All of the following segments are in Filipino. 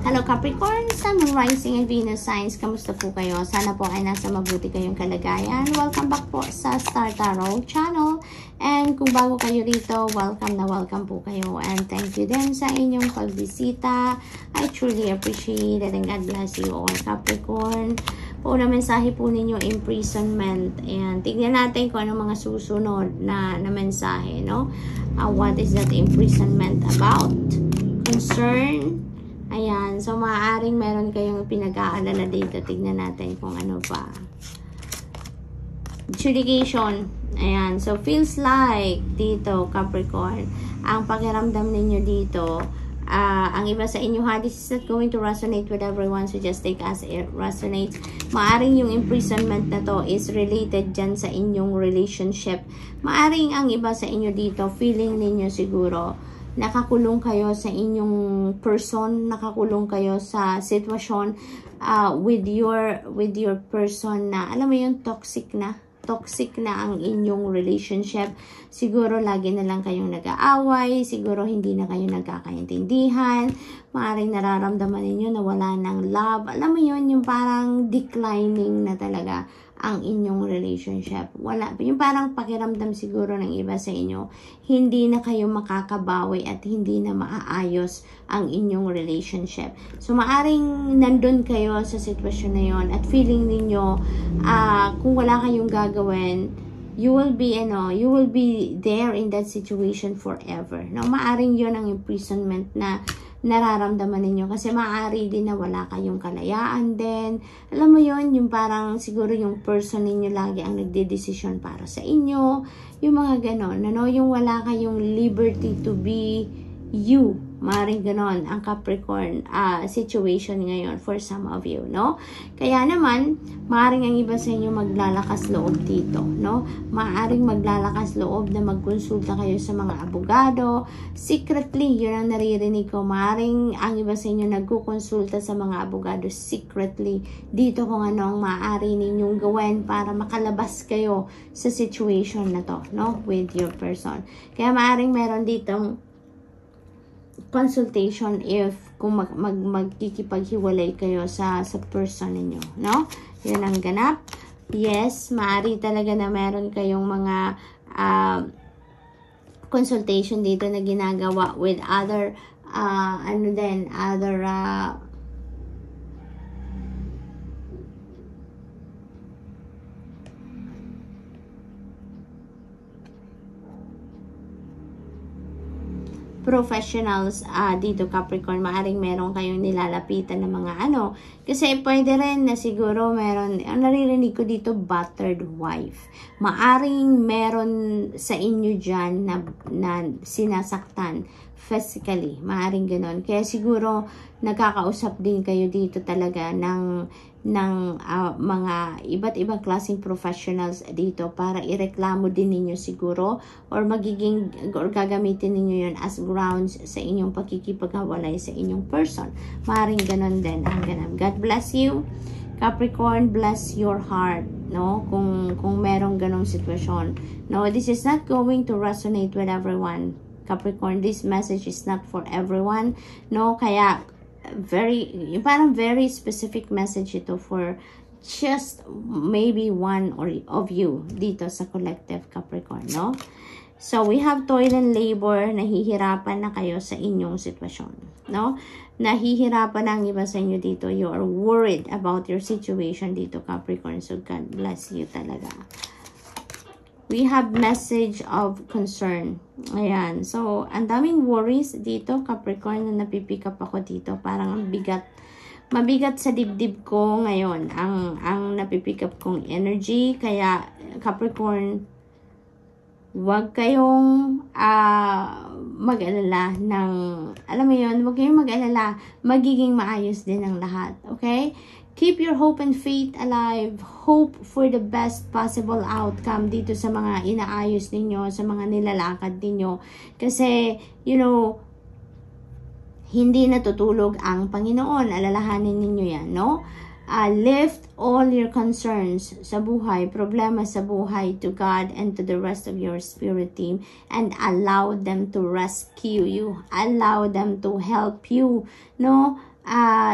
Hello Capricorn, Sun, Moon, Rising, and Venus signs. Kamusta po kayo? Sana po ay nasa mabuti kayong kalagayan. Welcome back po sa Star Tarot Channel. And kung bago kayo rito, welcome na welcome po kayo. And thank you din sa inyong pagbisita. I truly appreciate it and God bless you all Capricorn. Una mensahe po ninyo, imprisonment. And tignan natin kung ano mga susunod na mensahe, no? What is that imprisonment about? Concern. Ayan. So, maaaring meron kayong pinag-aalala dito. Tignan natin kung ano pa. Adjudication. Ayan. So, feels like dito, Capricorn, ang pakiramdam ninyo dito, ang iba sa inyo ha, this is not going to resonate with everyone, so just take as it resonates. Maaring yung imprisonment na to is related dyan sa inyong relationship. Maaring ang iba sa inyo dito, feeling ninyo siguro, nakakulong kayo sa inyong person, nakakulong kayo sa sitwasyon with your person na, alam mo yung toxic na ang inyong relationship. Siguro lagi na lang kayong nag-aaway, siguro hindi na kayo nagkakaintindihan, maaaring nararamdaman ninyo na wala ng love. Alam mo yun, yung parang declining na talaga ang inyong relationship. Wala, yung parang pakiramdam siguro ng iba sa inyo, hindi na kayo makakabawi at hindi na maaayos ang inyong relationship. So, maaring nandun kayo sa sitwasyon na yon at feeling ninyo, kung wala kayong gagawin, you will be there in that situation forever. No, maaring yon ang imprisonment na nararamdaman ninyo kasi maaari din na wala kayong kalayaan din. Alam mo yon, yung parang siguro yung person ninyo lagi ang nagdedesisyon para sa inyo, yung mga ganon, ano, yung wala kayong liberty to be you. Maaaring ganon ang Capricorn situation ngayon for some of you, no? Kaya naman, maaaring ang iba sa inyo maglalakas loob dito, no? Maaaring maglalakas loob na magkonsulta kayo sa mga abogado. Secretly, yun ang naririnig ko. Maaaring ang iba sa inyo nagkukonsulta sa mga abogado secretly dito kung ano ang maaari ninyong gawin para makalabas kayo sa situation na to, no? With your person. Kaya maaaring meron ditong consultation if kung magkikipaghiwalay kayo sa person ninyo, no? Yun ang ganap. Yes, maaari talaga na meron kayong mga consultation dito na ginagawa with other professionals dito Capricorn. Maaring meron kayong nilalapitan ng mga kasi pwede rin na siguro meron, ang naririnig ko dito, battered wife. Maaring meron sa inyo dyan na sinasaktan physically, maaring ganon. Kaya siguro nakakausap din kayo dito talaga ng mga iba't ibang klaseng professionals dito para ireklamo din ninyo siguro or gagamitin ninyo yun as grounds sa inyong pagkikipaghiwalay sa inyong person. Maaaring ganon din ang ganun. God bless you Capricorn, bless your heart, no? Kung merong ganong sitwasyon. No, this is not going to resonate with everyone Capricorn. This message is not for everyone, no? Kaya parang very specific message ito for just maybe one of you dito sa collective Capricorn, no? So, we have toil and labor, nahihirapan na kayo sa inyong sitwasyon, no? Nahihirapan ang iba sa inyo dito. You are worried about your situation dito, Capricorn. So, God bless you talaga. We have message of concern. Ayan. So, ang daming worries dito, Capricorn, na napipick up ako dito. Parang mabigat sa dibdib ko ngayon ang napipick up kong energy. Kaya, Capricorn, huwag kayong mag-alala ng, alam mo yun, huwag kayong mag-alala. Magiging maayos din ang lahat. Okay? Keep your hope and faith alive. Hope for the best possible outcome dito sa mga inaayos ninyo, sa mga nilalakad ninyo. Kasi, you know, hindi natutulog ang Panginoon. Alalahanin ninyo yan, no? Lift all your concerns sa buhay, problema sa buhay to God and to the rest of your spirit team, and allow them to rescue you. Allow them to help you, no?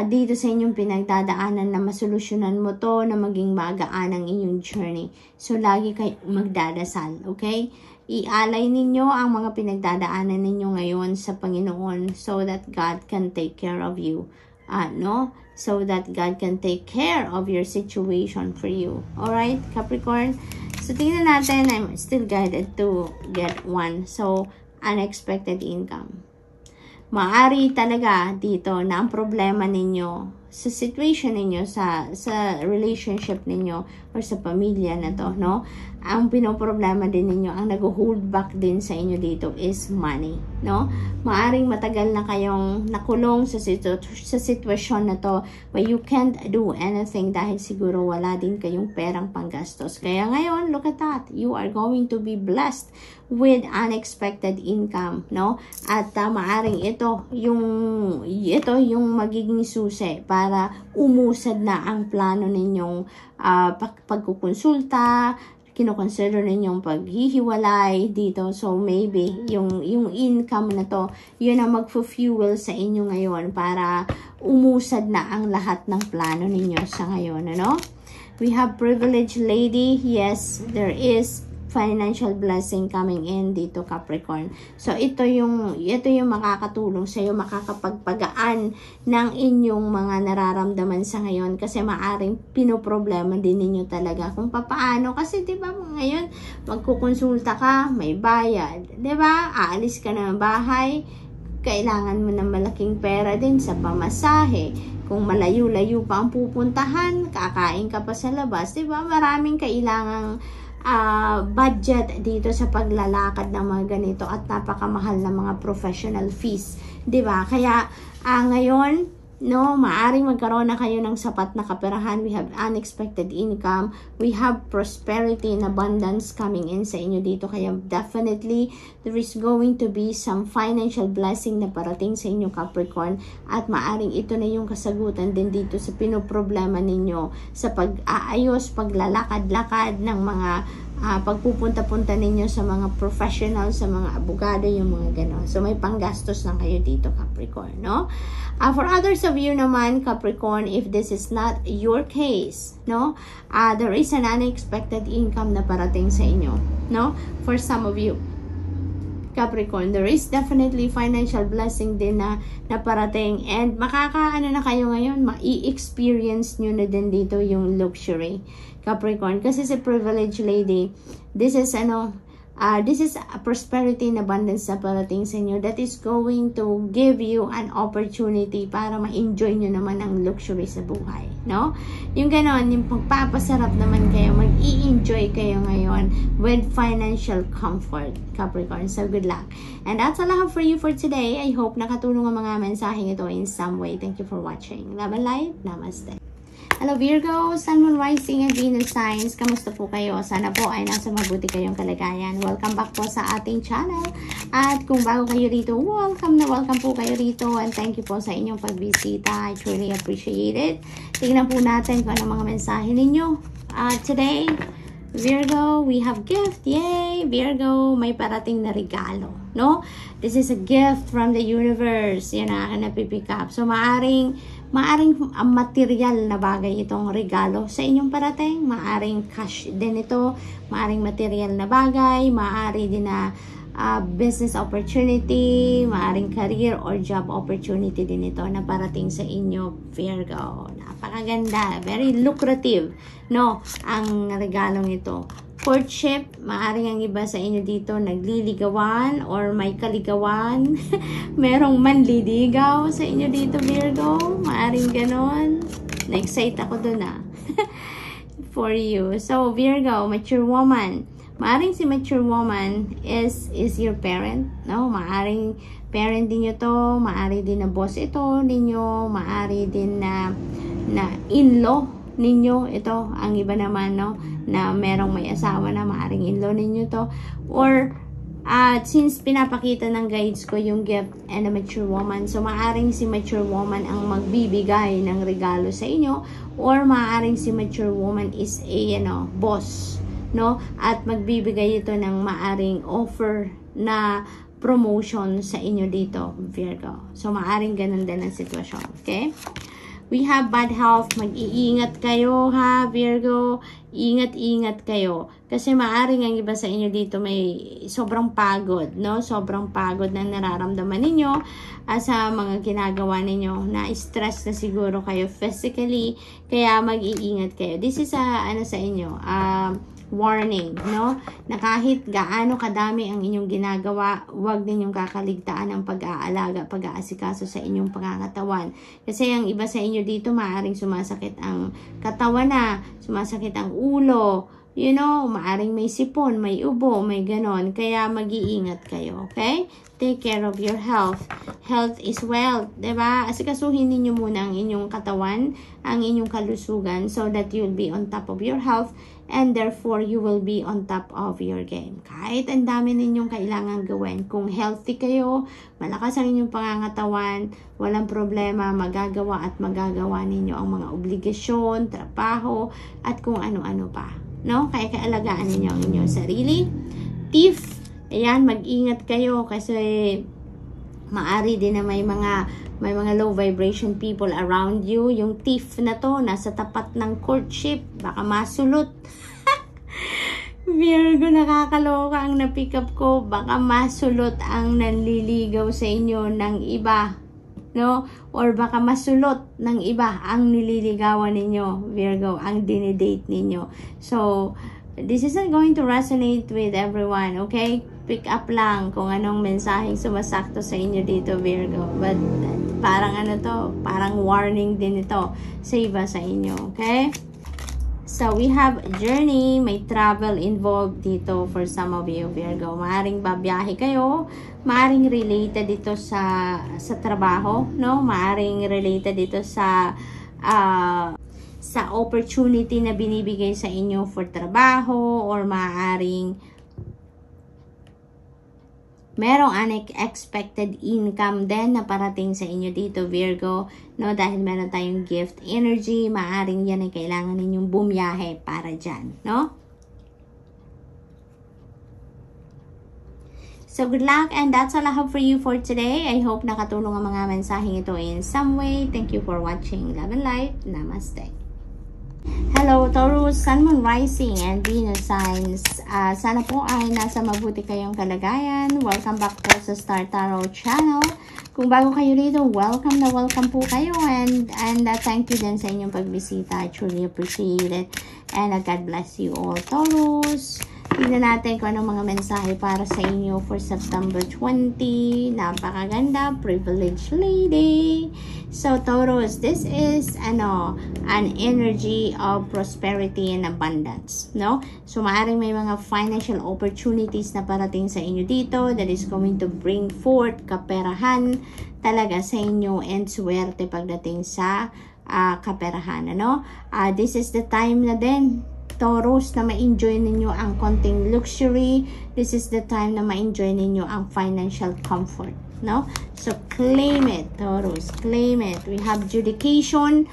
dito sa inyong pinagdadaanan na masolusyonan mo to, na maging magaan ang inyong journey. So, lagi kayo magdadasal, okay? Ialay ninyo ang mga pinagdadaanan ninyo ngayon sa Panginoon so that God can take care of you. No? So that God can take care of your situation for you. Alright, Capricorn? So, tingnan natin. I'm still guided to get one. So, unexpected income. Maari talaga dito na ang problema ninyo sa situation ninyo, sa relationship ninyo or sa pamilya na to, no? Ang pinoproblema din ninyo, ang nag-hold back din sa inyo dito is money, no? Maaring matagal na kayong nakulong sa sitwasyon na to where you can't do anything dahil siguro wala din kayong perang panggastos. Kaya ngayon, look at that. You are going to be blessed with unexpected income, no? At maaring ito yung magiging susi para umusad na ang plano ninyong pagkukonsulta, kinoconsider ninyong paghihiwalay dito. So maybe yung income na to, yun ang magfu-fuel sa inyo ngayon para umusad na ang lahat ng plano ninyo sa ngayon, ano? We have privileged lady. Yes, there is financial blessing coming in dito, Capricorn. So ito yung makakatulong sa iyo, makakapagpagaan ng inyong mga nararamdaman sa ngayon, kasi maaring pinoproblema din ninyo talaga kung papaano, kasi 'di ba ngayon magkukonsulta ka, may bayad, 'di ba? Aalis ka ng bahay, kailangan mo ng malaking pera din sa pamasahe. Kung malayo-layo pa ang pupuntahan, kakain ka pa sa labas, 'di ba? Maraming kailangang budget dito sa paglalakad ng mga ganito at napakamahal na mga professional fees, 'di ba? Kaya ngayon, no, maaring magkaroon na kayo ng sapat na kaperahan. We have unexpected income, we have prosperity and abundance coming in sa inyo dito. Kaya definitely there is going to be some financial blessing na parating sa inyo, Capricorn, at maaring ito na yung kasagutan din dito sa pinoproblema ninyo sa pag-aayos, paglalakad-lakad ng mga pagpupunta-punta ninyo sa mga professional, sa mga abogado, yung mga gano'n. So, may panggastos lang kayo dito, Capricorn, no? For others of you naman, Capricorn, if this is not your case, no? There is an unexpected income na parating sa inyo, no? For some of you, Capricorn, there is definitely financial blessing din na parating, and makakaano na kayo ngayon, ma-experience nyo na din dito yung luxury, Capricorn, kasi si privileged lady, this is a prosperity and abundance na parating sa inyo that is going to give you an opportunity para ma-enjoy nyo naman ang luxury sa buhay, no? Yung ganon, yung pagpapasarap naman kayo, mag-i-enjoy kayo ngayon with financial comfort, Capricorn. So, good luck. And that's all I have for you for today. I hope nakatulong ang mga mensaheng ito in some way. Thank you for watching. Love and light. Namaste. Hello Virgo, Sun, Moon, Rising, and Venus signs. Kamusta po kayo? Sana po ay nasa mabuti kayong kalagayan. Welcome back po sa ating channel. At kung bago kayo rito, welcome po kayo rito. And thank you po sa inyong pagbisita. I truly appreciate it. Tingnan po natin kung ano mga mensahe ninyo. Today, Virgo, we have gift. Yay! Virgo, may parating na regalo, no? This is a gift from the universe. Yan na napipick up. So, maaring material na bagay itong regalo sa inyong parating. Maaring cash din ito. Maaring material na bagay. Maari din na business opportunity. Maaring career or job opportunity din ito na parating sa inyo, Virgo. Napakaganda. Very lucrative, no? Ang regalong ito. Courtship, maaring ang iba sa inyo dito nagliligawan or may kaligawan. Merong manliligaw sa inyo dito, Virgo. Maaring ganon. Na-excite ako dun for you. So, Virgo, mature woman. Maaring si mature woman is your parent, no? Maaring parent din nyo to. Maari din na boss ito ninyo. Maari din na in-law ninyo ito. Ang iba naman, no, na merong may asawa na maaring in-law ninyo to. Or since pinapakita ng guides ko yung gift and a mature woman, so maaring si mature woman ang magbibigay ng regalo sa inyo, or maaring si mature woman is a boss, no, at magbibigay ito ng maaring offer na promotion sa inyo dito, Virgo. So, maaring ganun din ang sitwasyon, okay? We have bad health. Mag-iingat kayo, ha, Virgo. Ingat-ingat kayo. Kasi maaring ang iba sa inyo dito may sobrang pagod, no? Sobrang pagod na nararamdaman ninyo sa mga ginagawa ninyo. Na-stress na siguro kayo physically. Kaya mag-iingat kayo. This is ano sa inyo, warning, no? Na kahit gaano kadami ang inyong ginagawa, huwag ninyong kakaligtaan ang pag-aalaga, pag-aasikaso sa inyong pangangatawan. Kasi ang iba sa inyo dito, maaaring sumasakit ang katawan na, sumasakit ang ulo, you know, maaaring may sipon, may ubo, may ganon. Kaya mag-iingat kayo, okay? Take care of your health. Health is wealth, diba? Asikasuhin ninyo muna ang inyong katawan, ang inyong kalusugan, so that you'll be on top of your health, and therefore you will be on top of your game. Kahit ang dami ninyong kailangan gawin, kung healthy kayo, malakas ang inyong pangangatawan, walang problema, magagawa at magagawa ninyo ang mga obligasyon, trabaho, at kung ano-ano pa, no? Kaya kaalagaan ninyo ang inyong sarili. Thief, ayan, mag-ingat kayo kasi maari din na may mga low vibration people around you. Yung thief na to, nasa tapat ng courtship, baka masulot. Virgo, nakakaloka ang na-pick up ko. Baka masulot ang nanliligaw sa inyo ng iba, no? Or baka masulot ng iba ang nililigawan ninyo, Virgo, ang dinidate ninyo. So, this isn't going to resonate with everyone, okay? Pick up lang kung anong mensaheng sumasakto sa inyo dito, Virgo. But parang ano to, parang warning din ito sa iba sa inyo, okay? So, we have journey, may travel involved dito for some of you, Virgo. Maaring babiyahe kayo, maaring related dito sa trabaho, no? Maaring related dito sa opportunity na binibigay sa inyo for trabaho, or maaring merong unexpected income din na parating sa inyo dito, Virgo, no? Dahil meron tayong gift energy, maaring yan ay kailangan ninyong bumiyahe para dyan, no? So, good luck, and that's all I have for you for today. I hope nakatulong ang mga mensaheng ito in some way. Thank you for watching. Love and light. Namaste. Hello, Taurus, Sun, Moon, Rising, and Venus signs. Sana po ay nasa mabuti kayong kalagayan. Welcome back po sa Star Tarot Channel. Kung bago kayo dito, welcome na welcome po kayo. And thank you din sa inyong pagbisita. I truly appreciate it. And God bless you all, Taurus. Tignan natin kung anong mga mensahe para sa inyo for September 20. Napakaganda, privileged lady. So, Taurus, this is an energy of prosperity and abundance, no? So, maaaring may mga financial opportunities na parating sa inyo dito that is going to bring forth kaperahan talaga sa inyo and swerte pagdating sa kaperahan, ano? This is the time na din, Taurus, na ma-enjoy ninyo ang konting luxury. This is the time na ma-enjoy ninyo ang financial comfort, no? So, claim it, Taurus. Claim it. We have judication.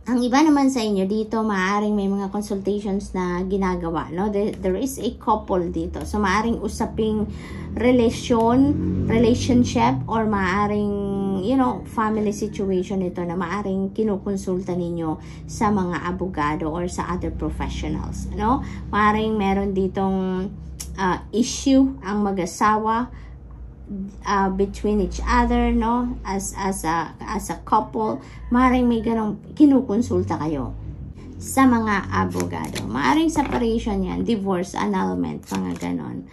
Ang iba naman sa inyo dito, maaaring may mga consultations na ginagawa, no? There is a couple dito. So, maaaring usaping relationship, or maaaring, you know, family situation ito na maaaring kinukonsulta ninyo sa mga abogado or sa other professionals, no? Maaaring meron ditong issue ang mag-asawa between each other, no? As a couple, maaaring may ganong kinukonsulta kayo sa mga abogado. Maaaring separation yan, divorce, annulment, mga ganon.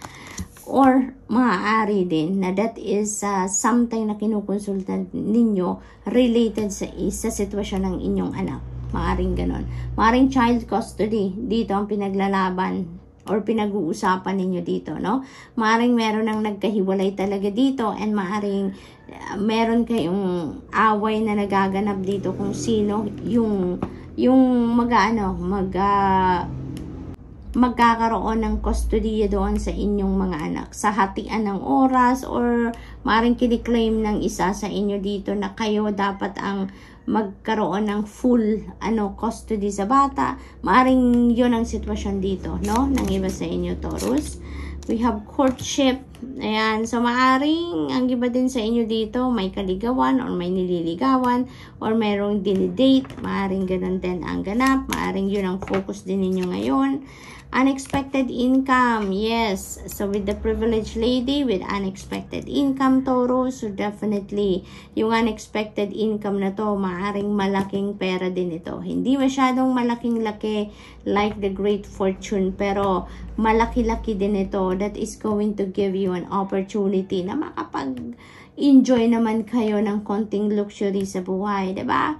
Or maaari din na that is something na kinukonsulta ninyo related sa sitwasyon ng inyong anak. Maaring ganon. Maaring child custody. Dito ang pinaglalaban or pinag-uusapan ninyo dito, no? Maaring meron ng nagkahiwalay talaga dito, and maaring meron kayong away na nagaganap dito kung sino yung magkakaroon ng custody doon sa inyong mga anak. Sa hatian ng oras, or maaaring kiniklaim ng isa sa inyo dito na kayo dapat ang magkaroon ng full custody sa bata. Maaaring yun ang sitwasyon dito, no? Ng iba sa inyo, Taurus. We have courtship. Ayan, so maaring ang iba din sa inyo dito, may kaligawan or may nililigawan or merong dinidate, maaring ganun din ang ganap, maaring yun ang focus din ninyo ngayon. Unexpected income, yes. So with the privileged lady, with unexpected income, Taurus, so definitely, yung unexpected income na to, maaring malaking pera din ito. Hindi masyadong malaking-laki like the great fortune, pero malaki-laki din ito that is going to give you an opportunity na makapag-enjoy naman kayo ng konting luxury sa buhay, diba?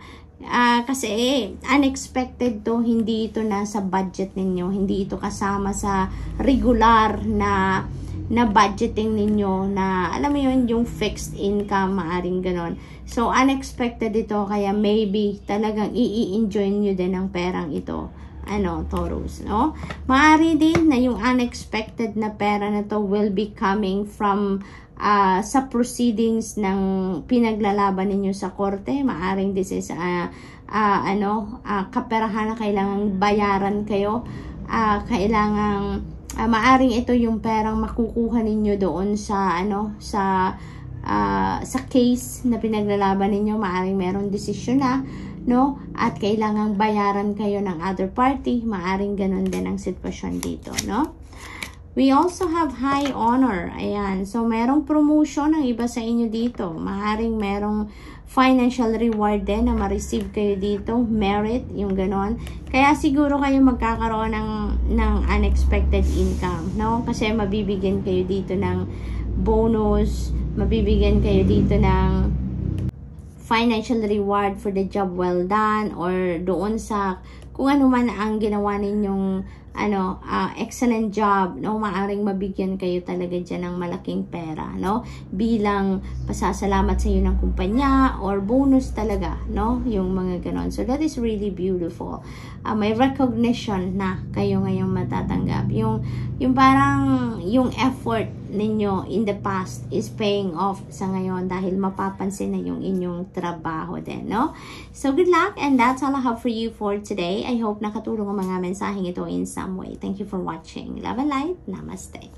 Kasi unexpected to, hindi ito nasa budget ninyo, hindi ito kasama sa regular na budgeting ninyo na alam mo yun, yung fixed income, maaring ganon. So unexpected ito, kaya maybe talagang i-enjoy nyo din ang perang ito, Taurus, no? Maari din na yung unexpected na pera na to will be coming from sa proceedings ng pinaglalaban ninyo sa korte. Maaring this is kaperahan na kailangang bayaran kayo, maaring ito yung perang makukuha ninyo doon sa sa case na pinaglalaban ninyo. Maaring merong desisyon na, no, at kailangang bayaran kayo ng other party. Maaring ganun din ang sitwasyon dito, no? We also have high honor. Ayan. So, merong promotion ang iba sa inyo dito. Maaaring merong financial reward din na ma-receive kayo dito. Merit, yung ganon. Kaya siguro kayo magkakaroon ng unexpected income, no? Kasi mabibigyan kayo dito ng bonus, mabibigyan kayo dito ng financial reward for the job well done, or doon sa kung ano man ang ginawa ninyong excellent job, no? Maaring mabigyan kayo talaga dyan ng malaking pera, no? Bilang pasasalamat sa iyo ng kumpanya or bonus talaga, no? Yung mga ganon. So that is really beautiful. May recognition na kayo ngayong matatanggap. Yung parang yung effort ninyo in the past is paying off sa ngayon dahil mapapansin na yung inyong trabaho din, no? So good luck, and that's all I have for you for today. I hope nakatulong ang mga mensaheng ito in some way. Thank you for watching. Love and light. Namaste.